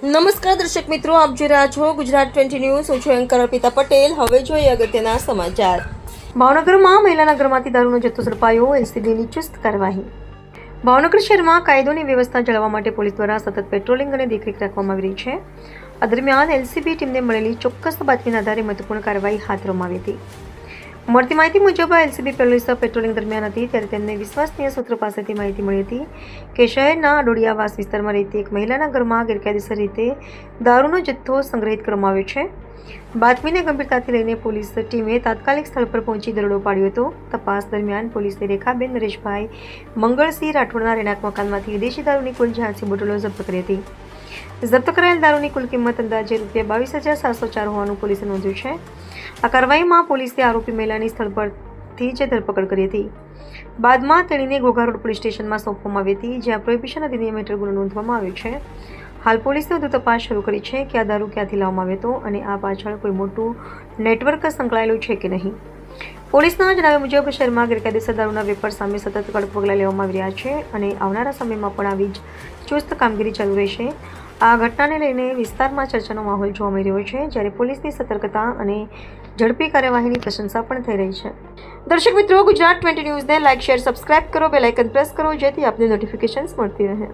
નમસ્કાર દર્શક મિત્રો, આપ જોઈ રહ્યા છો ગુજરાત 20 ન્યૂઝ. હું છું એન્કર અર્પિતા પટેલ. હવે જોઈએ અગત્યના સમાચાર. ભાવનગરમાં મહિલાના ઘરમાંથી દારૂનો જથ્થો ઝડપાયો. એલસીબીની ચુસ્ત કાર્યવાહી. ભાવનગર શહેરમાં કાયદોની વ્યવસ્થા જાળવવા માટે પોલીસ દ્વારા સતત પેટ્રોલિંગ અને દેખરેખ રાખવામાં આવી રહી છે. આ દરમિયાન એલસીબી ટીમને મળેલી ચોક્કસ બાતમીના આધારે મહત્વપૂર્ણ કાર્યવાહી હાથ ધરવામાં આવી હતી. મળતી માહિતી મુજબ એલસીબી પોલીસ પેટ્રોલિંગ દરમિયાન હતી ત્યારે તેમને વિશ્વસનીય સૂત્રો પાસેથી માહિતી મળી હતી કે શહેરના ડોડિયાવાસ વિસ્તારમાં રહેતી એક મહિલાના ઘરમાં ગેરકાયદેસર રીતે દારૂનો જથ્થો સંગ્રહિત કરવામાં આવ્યો છે. બાતમીને ગંભીરતાથી લઈને પોલીસ ટીમે તાત્કાલિક સ્થળ પર પહોંચી દરોડો પાડ્યો હતો. તપાસ દરમિયાન પોલીસે રેખાબેન નરેશભાઈ મંગળસિંહ રાઠોડના રહેણાંક મકાનમાંથી વિદેશી દારૂની કુલ 86 બોટલો જપ્ત કરી હતી. જપ્ત કરાયેલ દારૂની કુલ કિંમત અંદાજે ₹22,704 હોવાનું પોલીસે નોંધ્યું છે. આ કાર્યવાહીમાં પોલીસે આરોપી મહિલાની સ્થળ પરથી જ ધરપકડ કરી હતી. બાદમાં તેણીને ઘોઘા રોડ પોલીસ સ્ટેશનમાં સોંપવામાં આવી હતી, જ્યાં પ્રોહિબિશન અધિનિયમ હેઠળ ગુનો નોંધવામાં આવ્યો છે. હાલ પોલીસે વધુ તપાસ શરૂ કરી છે કે આ દારૂ ક્યાંથી લાવવામાં આવ્યો હતો અને આ પાછળ કોઈ મોટું નેટવર્ક સંકળાયેલું છે કે નહીં. પોલીસના જણાવ્યા મુજબ શહેરમાં ગેરકાયદેસર દારૂના વેપાર સામે સતત કડક પગલાં લેવામાં આવી રહ્યા છે અને આવનારા સમયમાં પણ આવી જ ચુસ્ત કામગીરી ચાલુ રહેશે. આ ઘટનાને લઈને વિસ્તારમાં ચર્ચાનો માહોલ જોવા મળી રહ્યો છે, જ્યારે પોલીસની સતર્કતા અને ઝડપી કાર્યવાહીની પ્રશંસા પણ થઈ રહી છે. દર્શક મિત્રો, ગુજરાત 20 ન્યૂઝને લાઇક, શેર, સબસ્ક્રાઇબ કરો, બેલ આઇકન પ્રેસ કરો, જેથી આપને નોટિફિકેશન્સ મળતી રહે.